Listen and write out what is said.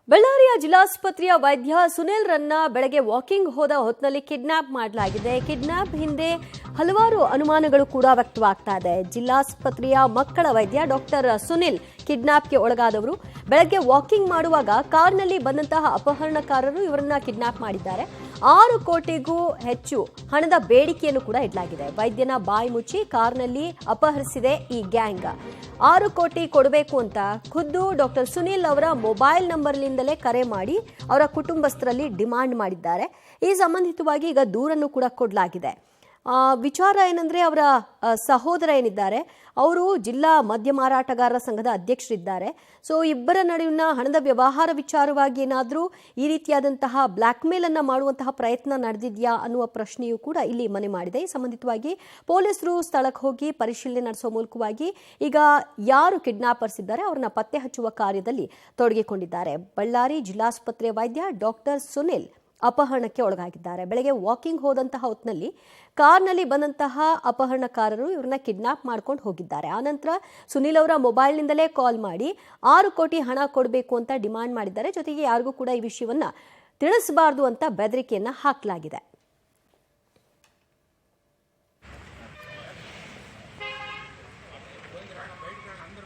ಬಳ್ಳಾರಿಯ ಜಿಲ್ಲಾಸ್ಪತ್ರೆಯ ವೈದ್ಯ ಸುನಿಲ್ ರನ್ನ ಬೆಳಗ್ಗೆ ವಾಕಿಂಗ್ ಹೋದ ಹೊತ್ತಿನಲ್ಲಿ ಕಿಡ್ನಾಪ್ ಮಾಡಲಾಗಿದೆ. ಕಿಡ್ನಾಪ್ ಹಿಂದೆ ಹಲವಾರು ಅನುಮಾನಗಳು ಕೂಡ ವ್ಯಕ್ತವಾಗ್ತಾ ಇದೆ. ಜಿಲ್ಲಾಸ್ಪತ್ರೆಯ ಮಕ್ಕಳ ವೈದ್ಯ ಡಾಕ್ಟರ್ ಸುನಿಲ್ ಕಿಡ್ನಾಪ್ಗೆ ಒಳಗಾದವರು. ಬೆಳಗ್ಗೆ ವಾಕಿಂಗ್ ಮಾಡುವಾಗ ಕಾರ್ನಲ್ಲಿ ಬಂದಂತಹ ಅಪಹರಣಕಾರರು ಇವರನ್ನ ಕಿಡ್ನಾಪ್ ಮಾಡಿದ್ದಾರೆ. 6 ಕೋಟಿಗೂ ಹೆಚ್ಚು ಹಣದ ಬೇಡಿಕೆಯನ್ನು ಕೂಡ ಇಡಲಾಗಿದೆ. ವೈದ್ಯನ ಬಾಯಿ ಮುಚ್ಚಿ ಕಾರ್ನಲ್ಲಿ ಅಪಹರಿಸಿದೆ ಈ ಗ್ಯಾಂಗ್. 6 ಕೋಟಿ ಕೊಡಬೇಕು ಅಂತ ಖುದ್ದು ಡಾಕ್ಟರ್ ಸುನಿಲ್ ಅವರ ಮೊಬೈಲ್ ನಂಬರ್ನಿಂದಲೇ ಕರೆ ಮಾಡಿ ಅವರ ಕುಟುಂಬಸ್ಥರಲ್ಲಿ ಡಿಮಾಂಡ್ ಮಾಡಿದ್ದಾರೆ. ಈ ಸಂಬಂಧಿತವಾಗಿ ಈಗ ದೂರನ್ನು ಕೂಡ ಕೊಡಲಾಗಿದೆ. ವಿಚಾರ ಏನಂದ್ರೆ ಅವರ ಸಹೋದರ ಏನಿದ್ದಾರೆ ಅವರು ಜಿಲ್ಲಾ ಮದ್ಯ ಮಾರಾಟಗಾರರ ಸಂಘದ ಅಧ್ಯಕ್ಷರಿದ್ದಾರೆ. ಸೊ ಇಬ್ಬರ ನಡುವಿನ ಹಣದ ವ್ಯವಹಾರ ವಿಚಾರವಾಗಿ ಏನಾದರೂ ಈ ರೀತಿಯಾದಂತಹ ಬ್ಲ್ಯಾಕ್ ಮೇಲ್ ಅನ್ನ ಮಾಡುವಂತಹ ಪ್ರಯತ್ನ ನಡೆದಿದೆಯಾ ಅನ್ನುವ ಪ್ರಶ್ನೆಯೂ ಕೂಡ ಇಲ್ಲಿ ಮನೆ ಮಾಡಿದೆ. ಈ ಸಂಬಂಧಿತವಾಗಿ ಪೊಲೀಸರು ಸ್ಥಳಕ್ಕೆ ಹೋಗಿ ಪರಿಶೀಲನೆ ನಡೆಸುವ ಮೂಲಕವಾಗಿ ಈಗ ಯಾರು ಕಿಡ್ನಾಪರ್ಸ್ ಇದ್ದಾರೆ ಅವರನ್ನ ಪತ್ತೆ ಹಚ್ಚುವ ಕಾರ್ಯದಲ್ಲಿ ತೊಡಗಿಕೊಂಡಿದ್ದಾರೆ. ಬಳ್ಳಾರಿ ಜಿಲ್ಲಾಸ್ಪತ್ರೆ ವೈದ್ಯ ಡಾಕ್ಟರ್ ಸುನಿಲ್ ಅಪಹರಣಕ್ಕೆ ಒಳಗಾಗಿದ್ದಾರೆ. ಬೆಳಗ್ಗೆ ವಾಕಿಂಗ್ ಹೋದಂತಹ ಹೊತ್ತಿನಲ್ಲಿ ಕಾರ್ನಲ್ಲಿ ಬಂದಂತಹ ಅಪಹರಣಕಾರರು ಇವರನ್ನ ಕಿಡ್ನಾಪ್ ಮಾಡ್ಕೊಂಡು ಹೋಗಿದ್ದಾರೆ. ಆನಂತರ ಸುನಿಲ್ ಅವರ ಮೊಬೈಲ್ನಿಂದಲೇ ಕಾಲ್ ಮಾಡಿ 6 ಕೋಟಿ ಹಣ ಕೊಡಬೇಕು ಅಂತ ಡಿಮಾಂಡ್ ಮಾಡಿದ್ದಾರೆ. ಜೊತೆಗೆ ಯಾರಿಗೂ ಕೂಡ ಈ ವಿಷಯವನ್ನ ತಿಳಿಸಬಾರದು ಅಂತ ಬೆದರಿಕೆಯನ್ನ ಹಾಕಲಾಗಿದೆ.